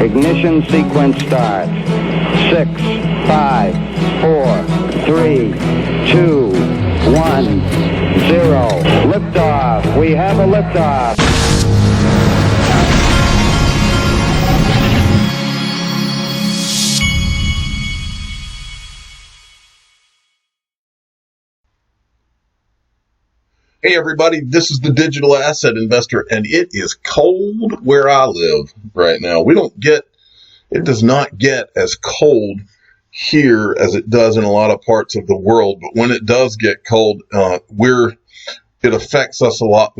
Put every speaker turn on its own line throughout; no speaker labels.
Ignition sequence starts. 6, 5, 4, 3, 2, 1, 0. Liftoff. We have a liftoff.
Hey everybody, this is the Digital Asset Investor, and it is cold where I live right now. It does not get as cold here as it does in a lot of parts of the world, but when it does get cold, it affects us a lot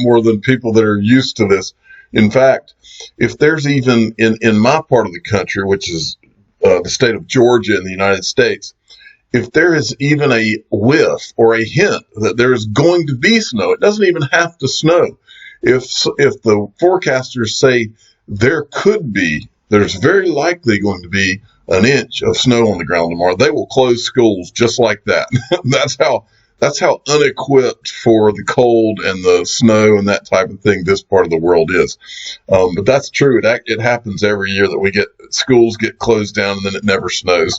more than people that are used to this. In fact, if there's even in my part of the country, which is the state of Georgia in the United States, if there is even a whiff or a hint that there is going to be snow, it doesn't even have to snow. If the forecasters say there's very likely going to be an inch of snow on the ground tomorrow, they will close schools just like that. That's how unequipped for the cold and the snow and that type of thing this part of the world is. But that's true. It happens every year that schools get closed down and then it never snows.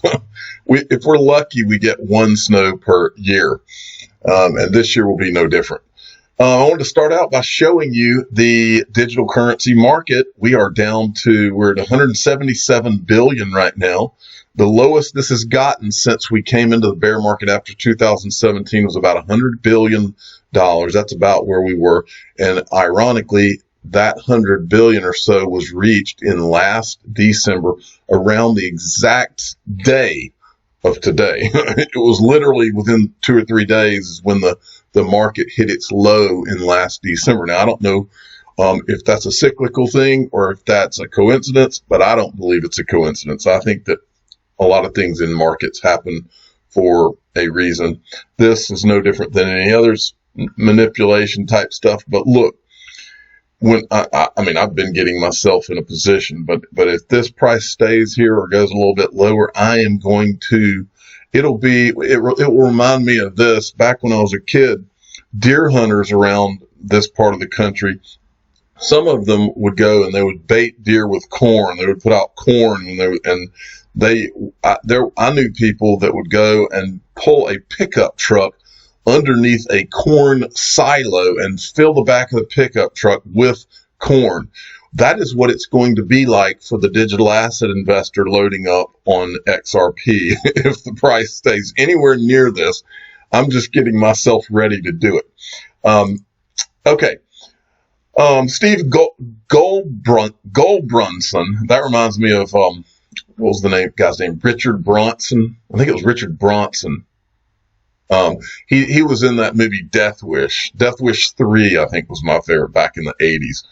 If we're lucky, we get one snow per year. And this year will be no different. I wanted to start out by showing you the digital currency market. We're at 177 billion right now. The lowest this has gotten since we came into the bear market after 2017 was about $100 billion. That's about where we were. And ironically, that 100 billion or so was reached in last December around the exact day of today. It was literally within 2 or 3 days when the market hit its low in last December. Now, I don't know if that's a cyclical thing or if that's a coincidence, but I don't believe it's a coincidence. I think that a lot of things in markets happen for a reason. This is no different than any others, manipulation type stuff. But look, when I've been getting myself in a position, but if this price stays here or goes a little bit lower, it will remind me of this. Back when I was a kid, deer hunters around this part of the country, some of them would go and they would bait deer with corn. They would put out corn I knew people that would go and pull a pickup truck underneath a corn silo and fill the back of the pickup truck with corn. That is what it's going to be like for the digital asset investor loading up on XRP. If the price stays anywhere near this, I'm just getting myself ready to do it. Okay. Steve Goldbrunson, that reminds me of, what was the guy's name? Richard Bronson. I think it was Richard Bronson. He was in that movie Death Wish. Death Wish 3, I think, was my favorite back in the 80s.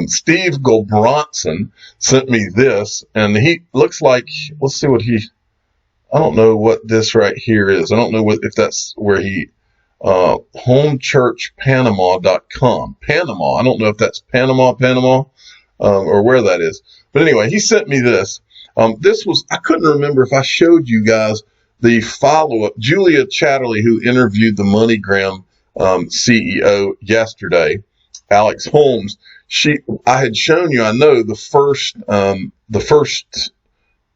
Steve Goldbrunson sent me this, and he looks like, let's see what I don't know what this right here is. I don't know if that's where homechurchpanama.com. Panama. I don't know if that's Panama, or where that is. But anyway, he sent me this. I couldn't remember if I showed you guys the follow-up. Julia Chatterley, who interviewed the MoneyGram CEO yesterday, Alex Holmes, I had shown you, I know, the first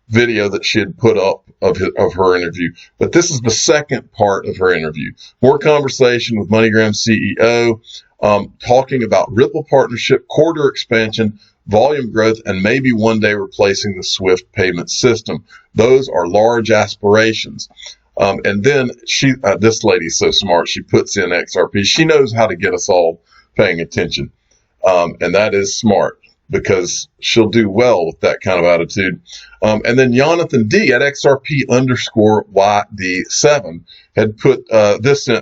video that she had put up of her interview, but this is the second part of her interview. More conversation with MoneyGram CEO, talking about Ripple partnership, quarter expansion, volume growth, and maybe one day replacing the SWIFT payment system. Those are large aspirations. And then this lady's so smart, she puts in XRP. She knows how to get us all paying attention. And that is smart because she'll do well with that kind of attitude. And then Jonathan D at XRP_YD7 had put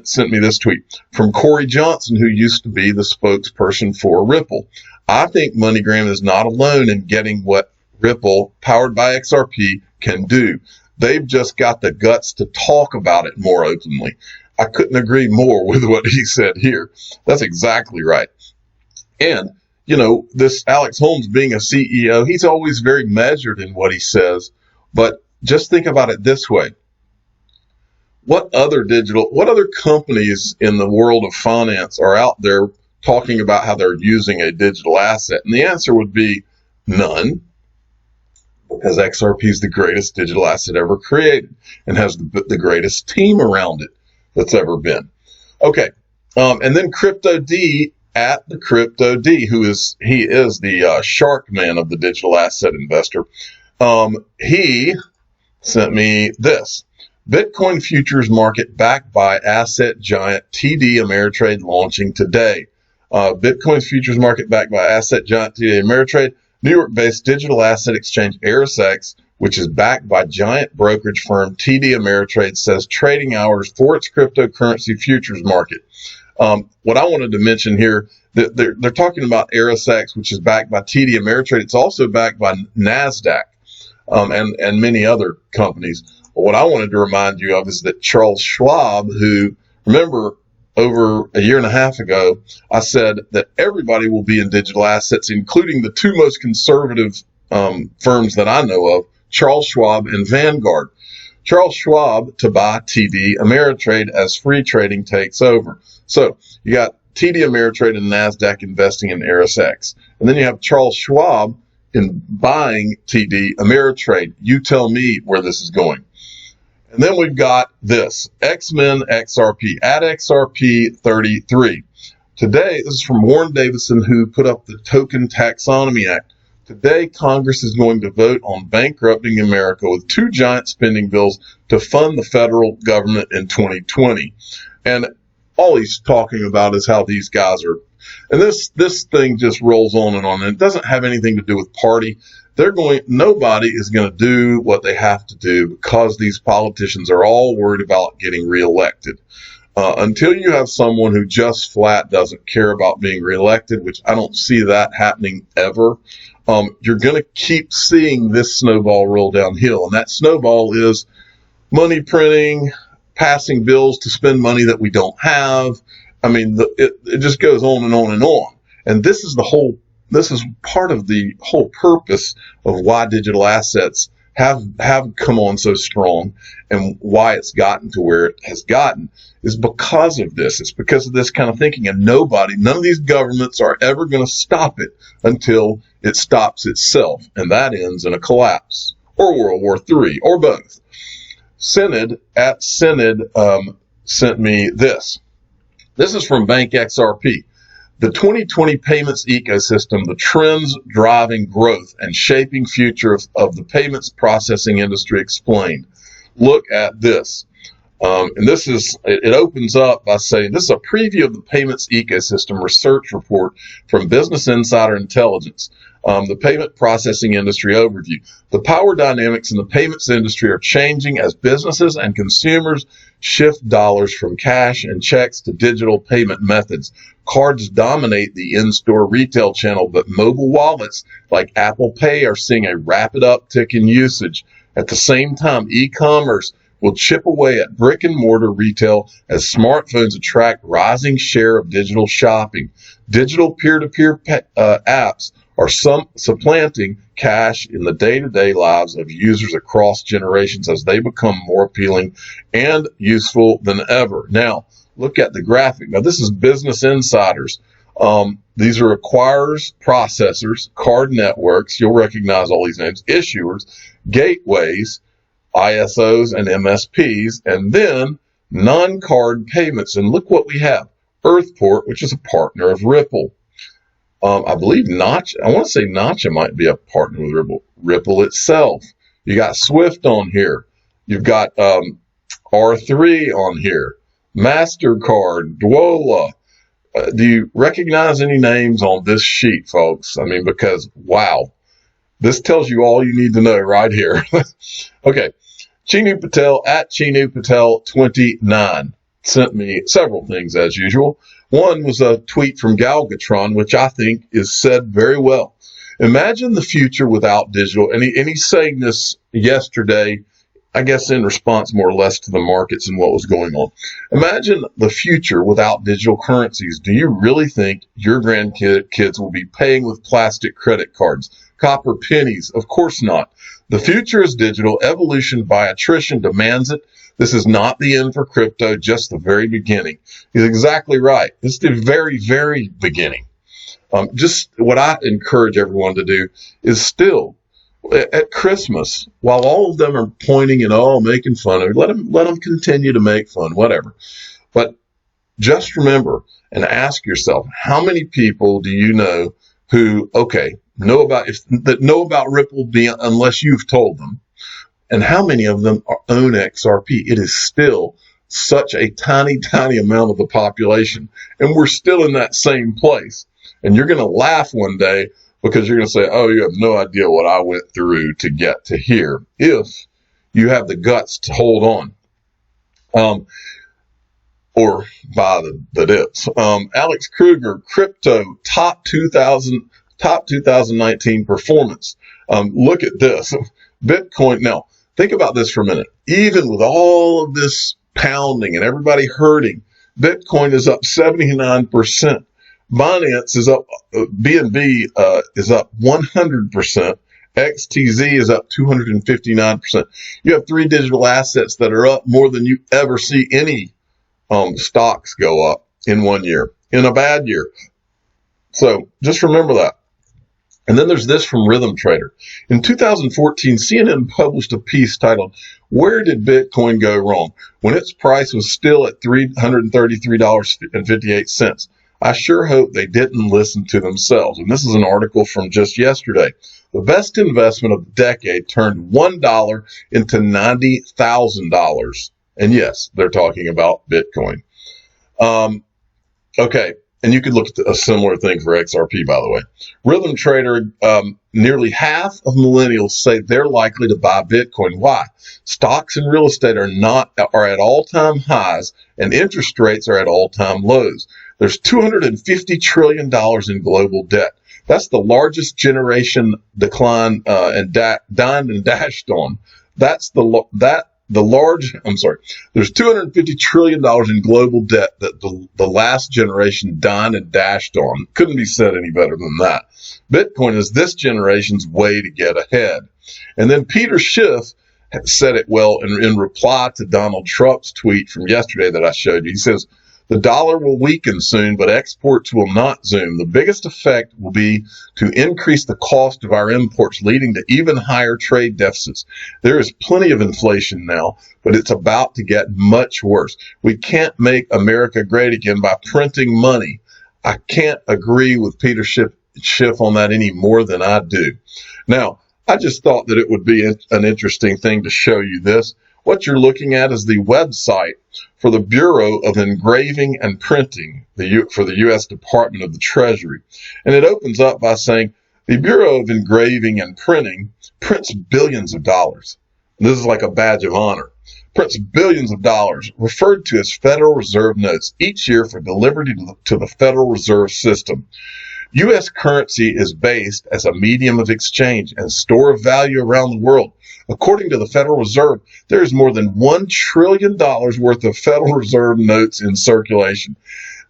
sent me this tweet from Corey Johnson, who used to be the spokesperson for Ripple. I think MoneyGram is not alone in getting what Ripple, powered by XRP, can do. They've just got the guts to talk about it more openly. I couldn't agree more with what he said here. That's exactly right. And, this Alex Holmes being a CEO, he's always very measured in what he says. But just think about it this way. What other companies in the world of finance are out there talking about how they're using a digital asset? And the answer would be none. because XRP is the greatest digital asset ever created and has the greatest team around it that's ever been. Okay, and then Crypto D at the Crypto D, he is the shark man of the digital asset investor. He sent me this. Bitcoin futures market backed by asset giant TD Ameritrade launching today. Bitcoin futures market backed by asset giant TD Ameritrade. New York-based digital asset exchange ErisX, which is backed by giant brokerage firm TD Ameritrade, says trading hours for its cryptocurrency futures market. What I wanted to mention here, that they're talking about ErisX, which is backed by TD Ameritrade. It's also backed by NASDAQ and many other companies. But what I wanted to remind you of is that Charles Schwab, who, remember, over a year and a half ago, I said that everybody will be in digital assets, including the two most conservative firms that I know of, Charles Schwab and Vanguard. Charles Schwab to buy TD Ameritrade as free trading takes over. So you got TD Ameritrade and NASDAQ investing in ErisX. And then you have Charles Schwab in buying TD Ameritrade. You tell me where this is going. And then we've got this, X-Men XRP, at XRP 33. Today, this is from Warren Davison, who put up the Token Taxonomy Act. Today, Congress is going to vote on bankrupting America with two giant spending bills to fund the federal government in 2020. And all he's talking about is how these guys are, and this thing just rolls on, and it doesn't have anything to do with party. Nobody is going to do what they have to do because these politicians are all worried about getting reelected. Until you have someone who just flat doesn't care about being reelected, which I don't see that happening ever, you're going to keep seeing this snowball roll downhill. And that snowball is money printing, passing bills to spend money that we don't have. I mean, it just goes on and on and on. And this is part of the whole purpose of why digital assets have come on so strong, and why it's gotten to where it has gotten is because of this. It's because of this kind of thinking, and none of these governments are ever going to stop it until it stops itself, and that ends in a collapse or World War III or both. Synod sent me this. This is from Bank XRP. The 2020 payments ecosystem, the trends driving growth and shaping future of the payments processing industry explained. Look at this. And it opens up by saying, this is a preview of the payments ecosystem research report from Business Insider Intelligence. The payment processing industry overview. The power dynamics in the payments industry are changing as businesses and consumers shift dollars from cash and checks to digital payment methods. Cards dominate the in-store retail channel, but mobile wallets like Apple Pay are seeing a rapid uptick in usage. At the same time, e-commerce will chip away at brick and mortar retail as smartphones attract rising share of digital shopping. Digital peer-to-peer apps are supplanting cash in the day-to-day lives of users across generations as they become more appealing and useful than ever. Now, look at the graphic. Now, this is Business Insiders. These are acquirers, processors, card networks. You'll recognize all these names. Issuers, gateways, ISOs, and MSPs, and then non-card payments. And look what we have. Earthport, which is a partner of Ripple. I believe Notch, I want to say Notcha might be a partner with Ripple. Ripple itself. You got Swift on here. You've got R3 on here. MasterCard, Dwola. Do you recognize any names on this sheet, folks? I mean, because, wow, this tells you all you need to know right here. Okay. Chinu Patel at Chinu Patel 29 sent me several things as usual. One was a tweet from Galgatron, which I think is said very well. Imagine the future without digital. And he's saying this yesterday, I guess in response more or less to the markets and what was going on. Imagine the future without digital currencies. Do you really think your grandkids will be paying with plastic credit cards, copper pennies? Of course not. The future is digital. Evolution by attrition demands it. This is not the end for crypto, just the very beginning. He's exactly right. It's the very, very beginning. Just what I encourage everyone to do is still At Christmas, while all of them are pointing and making fun of it, let them continue to make fun, whatever. But just remember and ask yourself, how many people do you know who, know about Ripple unless you've told them? And how many of them own XRP? It is still such a tiny, tiny amount of the population. And we're still in that same place. And you're going to laugh one day because you're going to say, oh, you have no idea what I went through to get to here, if you have the guts to hold on. Or buy the dips. Alex Kruger, crypto top 2019 performance. Look at this. Bitcoin. Now, think about this for a minute. Even with all of this pounding and everybody hurting, Bitcoin is up 79%. Binance is up, BNB is up 100%. XTZ is up 259%. You have three digital assets that are up more than you ever see any stocks go up in 1 year, in a bad year. So just remember that. And then there's this from Rhythm Trader. In 2014, CNN published a piece titled, "Where Did Bitcoin Go Wrong?" when its price was still at $333.58. I sure hope they didn't listen to themselves. And this is an article from just yesterday. The best investment of the decade turned $1 into $90,000. And yes, they're talking about Bitcoin. Okay. And you could look at a similar thing for XRP, by the way. Rhythm Trader, nearly half of millennials say they're likely to buy Bitcoin. Why? Stocks and real estate are at all-time highs, and interest rates are at all-time lows. There's $250 trillion in global debt. That's the largest generation decline and dined and dashed on. There's $250 trillion in global debt that the last generation dined and dashed on. Couldn't be said any better than that. Bitcoin is this generation's way to get ahead. And then Peter Schiff said it well in reply to Donald Trump's tweet from yesterday that I showed you. He says, "The dollar will weaken soon, but exports will not zoom. The biggest effect will be to increase the cost of our imports, leading to even higher trade deficits. There is plenty of inflation now, but it's about to get much worse. We can't make America great again by printing money." I can't agree with Peter Schiff on that any more than I do. Now, I just thought that it would be an interesting thing to show you this. What you're looking at is the website for the Bureau of Engraving and Printing for the U.S. Department of the Treasury. And it opens up by saying, the Bureau of Engraving and Printing prints billions of dollars. This is like a badge of honor. Prints billions of dollars, referred to as Federal Reserve notes, each year for delivery to the Federal Reserve System. U.S. currency is based as a medium of exchange and store of value around the world. According to the Federal Reserve, there is more than $1 trillion worth of Federal Reserve notes in circulation.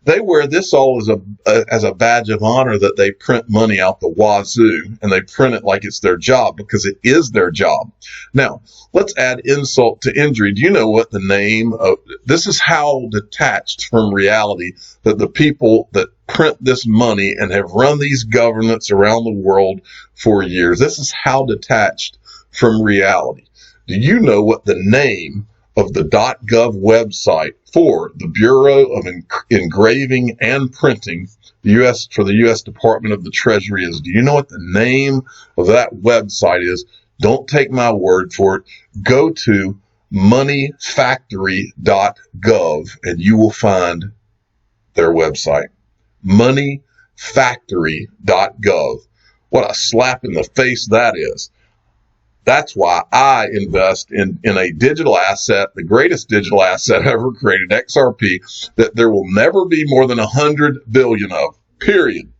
They wear this all as a badge of honor that they print money out the wazoo, and they print it like it's their job, because it is their job. Now, let's add insult to injury. Do you know what the name of this is? How detached from reality that the people that print this money and have run these governments around the world for years. This is how detached from reality. Do you know what the name of the .gov website for the Bureau of Engraving and Printing, for the U.S. Department of the Treasury is? Do you know what the name of that website is? Don't take my word for it. Go to moneyfactory.gov and you will find their website. Moneyfactory.gov. What a slap in the face that is. That's why I invest in a digital asset, the greatest digital asset ever created, XRP, that there will never be more than 100 billion of, period.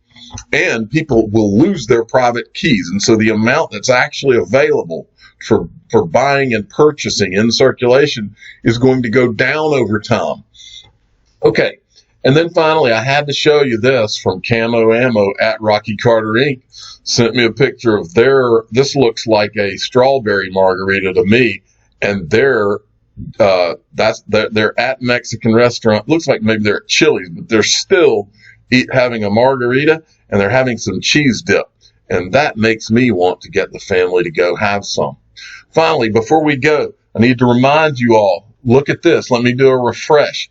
And people will lose their private keys. And so the amount that's actually available for buying and purchasing in circulation is going to go down over time. Okay. And then finally, I had to show you this from Camo Ammo at Rocky Carter Inc. Sent me a picture of this looks like a strawberry margarita to me, and they're at Mexican restaurant. Looks like maybe they're at Chili's, but they're still having a margarita, and they're having some cheese dip. And that makes me want to get the family to go have some. Finally, before we go, I need to remind you all, look at this. Let me do a refresh.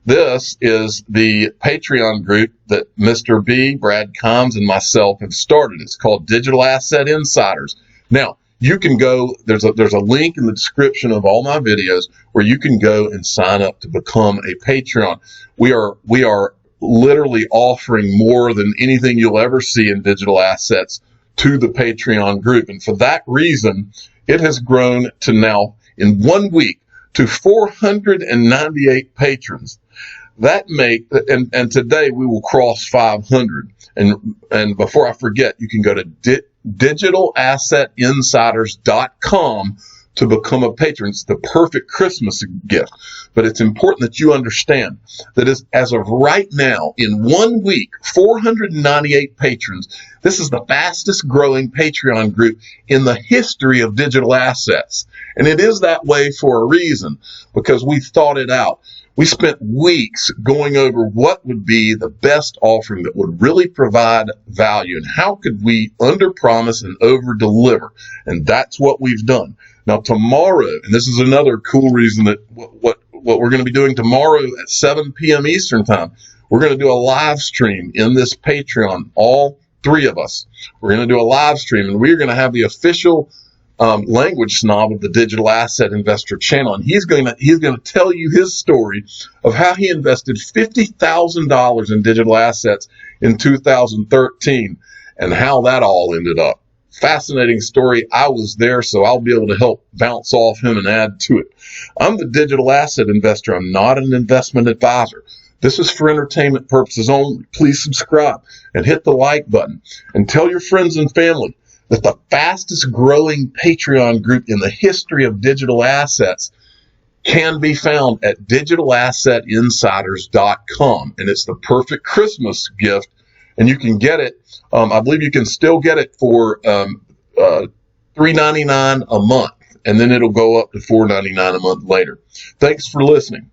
This is the Patreon group that Mr. B, Brad Combs, and myself have started. It's called Digital Asset Insiders. Now, you can go, there's a link in the description of all my videos where you can go and sign up to become a Patreon. We are literally offering more than anything you'll ever see in digital assets to the Patreon group. And for that reason, it has grown to now, in 1 week, to 498 patrons. That and today we will cross 500. And before I forget, you can go to digitalassetinsiders.com to become a patron. It's the perfect Christmas gift. But it's important that you understand that as of right now, in 1 week, 498 patrons. This is the fastest growing Patreon group in the history of digital assets. And it is that way for a reason, because we thought it out. We spent weeks going over what would be the best offering that would really provide value and how could we underpromise and overdeliver. And that's what we've done. Now tomorrow, and this is another cool reason that what we're going to be doing tomorrow at 7 p.m. Eastern time, we're going to do a live stream in this Patreon, all three of us. We're going to do a live stream, and we're going to have the official language snob of the Digital Asset Investor channel, and he's going to tell you his story of how he invested $50,000 in digital assets in 2013 and how that all ended up. Fascinating story. I was there, so I'll be able to help bounce off him and add to it. I'm the Digital Asset Investor. I'm not an investment advisor. This is for entertainment purposes only. Please subscribe and hit the like button and tell your friends and family that the fastest growing Patreon group in the history of digital assets can be found at digitalassetinsiders.com. And it's the perfect Christmas gift. And you can get it. I believe you can still get it for $3.99 a month. And then it'll go up to $4.99 a month later. Thanks for listening.